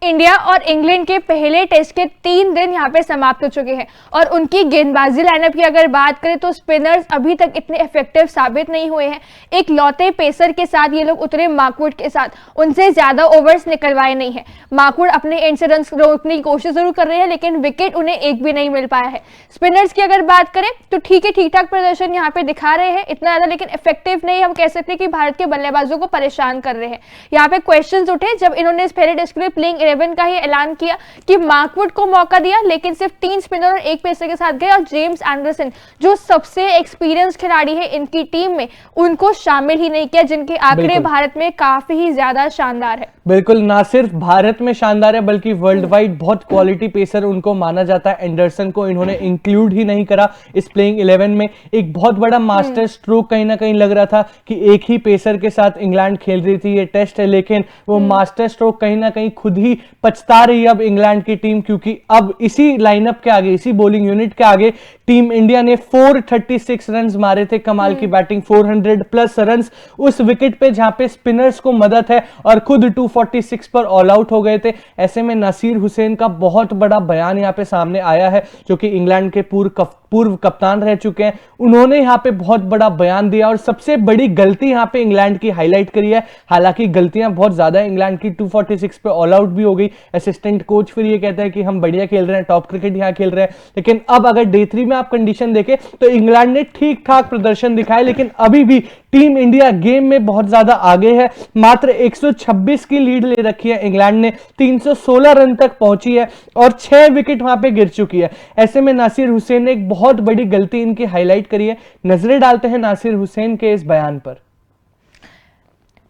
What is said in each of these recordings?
India और England के पहले टेस्ट के 3 दिन यहाँ पे समाप्त हो चुके हैं और उनकी गेंदबाजी लाइनअप की अगर बात करें तो स्पिनर्स अभी तक इतने इफेक्टिव साबित नहीं हुए हैं। एक लौते पेसर के साथ ये लोग उतरे मार्कवुड के साथ, उनसे ज्यादा ओवर्स निकलवाए नहीं है। मार्कवुड अपने एंड से रन रोकने की कोशिश जरूर कर रहे हैं लेकिन विकेट उन्हें एक भी नहीं मिल पाया है। स्पिनर्स की अगर बात करें तो ठीक है, ठीक ठाक प्रदर्शन यहाँ पे दिखा रहे हैं, इतना ज्यादा लेकिन इफेक्टिव नहीं। हम कह सकते हैं कि भारत के बल्लेबाजों को परेशान कर रहे हैं। यहाँ पे क्वेश्चंस उठे जब इन्होंने इस पहले टेस्ट के लिए प्लेइंग 11 का ही ऐलान किया कि मार्कवुड को मौका दिया लेकिन सिर्फ 3 स्पिनर और 1 पेसर के साथ गए और जेम्स एंडरसन जो सबसे एक्सपीरियंस खिलाड़ी है इनकी टीम में, उनको शामिल ही नहीं किया, जिनके आंकड़े भारत में काफी ही ज्यादा शानदार है। बिल्कुल, ना सिर्फ भारत में शानदार है बल्कि वर्ल्ड वाइड बहुत क्वालिटी पेसर उनको माना जाता है। एंडरसन को इन्होंने इंक्लूड ही नहीं करा इस प्लेइंग 11 में। एक बहुत बड़ा मास्टर स्ट्रोक कहीं ना कहीं लग रहा था कि एक ही पेसर के साथ इंग्लैंड खेल रही थी ये टेस्ट है, लेकिन वो मास्टर स्ट्रोक कहीं ना कहीं खुद ही पछता रही है अब इंग्लैंड की टीम, क्योंकि अब इसी लाइनअप के आगे, इसी बॉलिंग यूनिट के आगे टीम इंडिया ने 436 रन मारे थे। कमाल की बैटिंग, 400 प्लस रन उस विकेट पे जहां पे स्पिनर्स को मदद है और खुद 246 पर ऑल आउट हो गए थे। ऐसे में नासिर हुसैन का बहुत बड़ा बयान यहां पे सामने आया है, जो कि इंग्लैंड के पूर्व कप्तान रह चुके हैं। उन्होंने यहां पे बहुत बड़ा बयान दिया और सबसे बड़ी गलती यहां पे इंग्लैंड की हाईलाइट करी है। हालांकि गलतियां बहुत ज्यादा है इंग्लैंड की, 246 पे ऑल आउट भी हो गई। असिस्टेंट कोच फिर ये कहता है कि हम बढ़िया खेल रहे हैं, टॉप क्रिकेट यहां खेल रहे हैं, लेकिन अब अगर डे 3 में आप कंडीशन देखें तो इंग्लैंड ने ठीक ठाक प्रदर्शन दिखाया, लेकिन अभी भी टीम इंडिया गेम में बहुत ज्यादा आगे है। मात्र 126 की लीड ले रखी है इंग्लैंड ने, 316 रन तक पहुंची है और 6 विकेट वहां पे गिर चुकी है। ऐसे में नासिर हुसैन ने एक बहुत बड़ी गलती इनकी हाईलाइट करी है। नजरें डालते हैं नासिर हुसैन के इस बयान पर।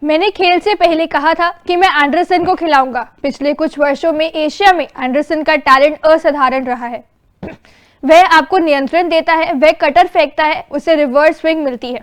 मैंने खेल से पहले कहा था कि मैं एंडरसन को खिलाऊंगा। पिछले कुछ वर्षों में एशिया में एंडरसन का टैलेंट असाधारण रहा है। वह आपको नियंत्रण देता है, वह कटर फेंकता है, उसे रिवर्स स्विंग मिलती है।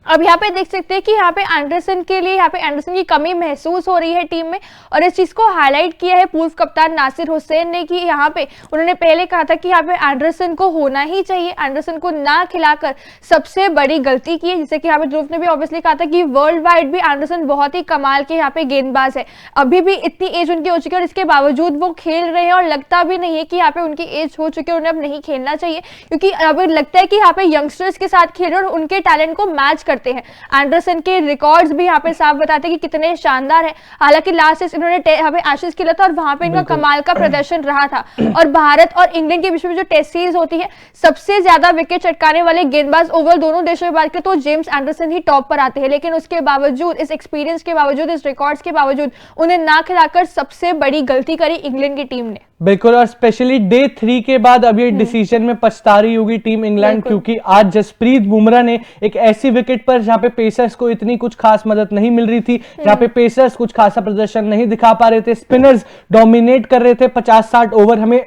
अब यहाँ पे देख सकते हैं कि यहाँ पे एंडरसन के लिए यहाँ पे एंडरसन की कमी महसूस हो रही है टीम में, और इस चीज को हाईलाइट किया है पूर्व कप्तान नासिर हुसैन ने कि यहाँ पे उन्होंने पहले कहा था कि यहाँ पे एंडरसन को होना ही चाहिए, एंडरसन को ना खिलाकर सबसे बड़ी गलती की है। जैसे कि यहाँ पे ध्रुव ने भी ऑब्वियसली कहा था कि वर्ल्ड वाइड भी एंडरसन बहुत ही कमाल के यहाँ पे गेंदबाज है। अभी भी इतनी एज उनकी हो चुकी है और इसके बावजूद वो खेल रहे हैं और लगता भी नहीं है कि यहाँ पे उनकी एज हो चुकी है, उन्हें अब नहीं खेलना चाहिए, क्योंकि अब लगता है कि यहाँ पे यंगस्टर्स के साथ खेल रहे हैं और उनके टैलेंट को मैच करते हैं। एंडरसन के रिकॉर्ड्स भी यहाँ पे साफ बताते हैं कि कितने शानदार है। हालांकि लास्ट टेस्ट इन्होंने यहाँ पे एशेज खेला था और वहां पे इनका कमाल का प्रदर्शन रहा था। और भारत और इंग्लैंड के बीच में जो टेस्ट सीरीज होती है, सबसे ज्यादा विकेट चटकाने वाले गेंदबाज ओवरऑल दोनों देशों की बात करें तो जेम्स एंडरसन ही टॉप पर आते हैं, लेकिन उसके बावजूद, इस एक्सपीरियंस के बावजूद, इस रिकॉर्ड्स के बावजूद उन्हें ना खिलाकर सबसे बड़ी गलती करी इंग्लैंड की टीम ने। बिल्कुल, और स्पेशली डे 3 के बाद अब ये डिसीजन में पछता रही होगी टीम इंग्लैंड, क्योंकि आज जसप्रीत बुमराह ने एक ऐसी विकेट पर जहां पे पेसर्स को इतनी कुछ खास मदद नहीं मिल रही थी, जहां पे पेसर्स कुछ खासा प्रदर्शन नहीं दिखा पा रहे थे, स्पिनर्स डोमिनेट कर रहे थे, 50-60 ओवर हमें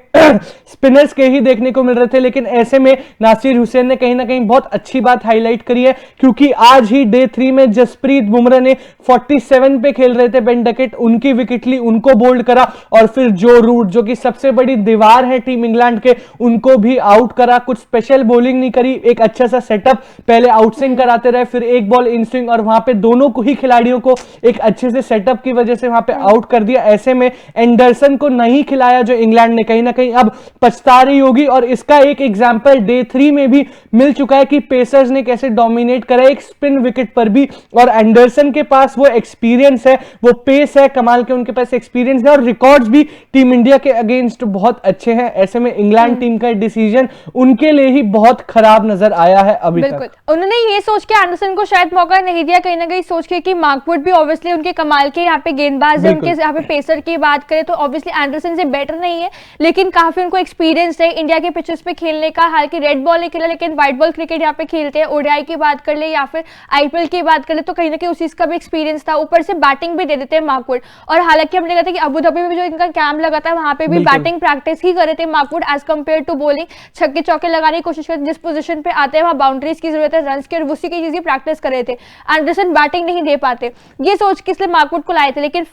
स्पिनर्स के ही देखने को मिल रहे थे। लेकिन ऐसे में नासिर हुसैन ने कहीं ना कहीं बहुत अच्छी बात हाईलाइट करी है, क्योंकि आज ही डे 3 में जसप्रीत बुमराह ने 47 पे खेल रहे थे बेन डकेट, उनकी विकेट ली, उनको बोल्ड करा और फिर जो रूट, जो कि सबसे बड़ी दीवार है टीम इंग्लैंड के, उनको भी आउट करा। कुछ स्पेशल बॉलिंग नहीं करी, एक अच्छा सा सेटअप, पहले आउट स्विंग कराते रहे, फिर एक बॉल इन स्विंग, और वहां पे दोनों को ही खिलाड़ियों को एक अच्छे से सेटअप की वजह से वहां पे आउट कर दिया। ऐसे में एंडरसन को नहीं खिलाया जो इंग्लैंड ने, कहीं ना कहीं अब पछता रही होगी। और इसका एक एग्जांपल डे 3 में भी मिल चुका है कि पेसर्स ने कैसे डोमिनेट करा एक स्पिन विकेट पर भी, और एंडरसन के पास वो एक्सपीरियंस है, वो पेस है, कमाल के उनके पास एक्सपीरियंस है, और रिकॉर्ड्स भी टीम इंडिया के अगेंस्ट बहुत अच्छे हैं। ऐसे में इंग्लैंड टीम का डिसीजन उनके लिए ही बहुत खराब नजर आया है अभी तक। उन्होंने ये सोच के एंडरसन को शायद मौका नहीं दिया, कहीं ना कहीं सोच के कि मार्कवुड भी ऑब्वियसली उनके कमाल के यहाँ पे गेंदबाज है, उनके यहाँ पे पेसर की बात करें तो ऑब्वियसली एंडरसन से बेटर नहीं है, लेकिन काफी उनको एक्सपीरियंस है इंडिया के पिचेस पे खेलने का। हालांकि रेड बॉल नहीं खेला, लेकिन व्हाइट बॉल क्रिकेट यहाँ पे खेलते हैं। ओडीआई की बात कर ले या फिर आईपीएल की बात कर ले तो कहीं ना कहीं उस चीज का भी एक्सपीरियंस था, ऊपर से बैटिंग भी दे देते हैं मार्कवुड। और हालांकि हमने कहा था कि अबू धाबी में जो इनका कैंप लगा था वहां पे भी भी बिल्कुल। बैटिंग प्रैक्टिस ही कर रहे थे Mark Wood as compare to bowling. छक्के चौके लगाने की कोशिश करते, जिस पोजीशन पे आते हैं वहां बाउंड्रीज की जरूरत है, रन की, और उसी की चीज प्रैक्टिस कर रहे थे। एंडरसन बैटिंग नहीं दे पाते, ये सोच के इसलिए मार्कवुड को लाए थे। लेकिन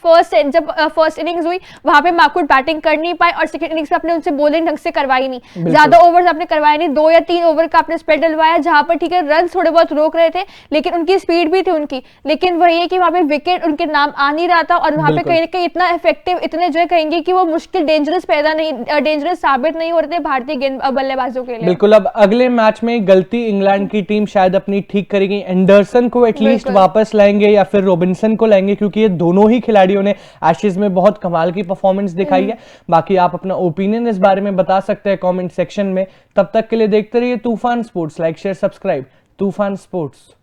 जब फर्स्ट इनिंग्स हुई वहां पे मार्कवुड बैटिंग कर नहीं पाए, और सेकंड इनिंग्स में आपने उनसे बॉलिंग ढंग से करवाई नहीं, ज्यादा ओवर्स आपने करवाए नहीं, 2 या 3 ओवर का आपने स्पेल डलवाया, जहां पर ठीक है रन थोड़े बहुत रोक रहे थे, लेकिन उनकी स्पीड भी थी उनकी, लेकिन वही है कि वहां पे विकेट उनके नाम आ नहीं रहा था, और वहां पे कहीं ना कहीं इतना इफेक्टिव, इतने जो कहेंगे कि वो मुश्किल डेंजरस साबित नहीं हो रहे थे भारतीय गेंद बल्लेबाजों के लिए। बिल्कुल। अब अगले मैच में गलती इंग्लैंड की टीम शायद अपनी ठीक करेगी, एंडरसन को एटलीस्ट वापस लाएंगे या फिर रॉबिन्सन को लाएंगे, क्योंकि ये दोनों ही खिलाड़ियों ने एशेज में बहुत कमाल की परफॉर्मेंस दिखाई है। बाकी आप अपना ओपिनियन इस बारे में बता सकते हैं कमेंट सेक्शन में। तब तक के लिए देखते रहिए तूफान स्पोर्ट्स। Like share subscribe. तूफान स्पोर्ट्स।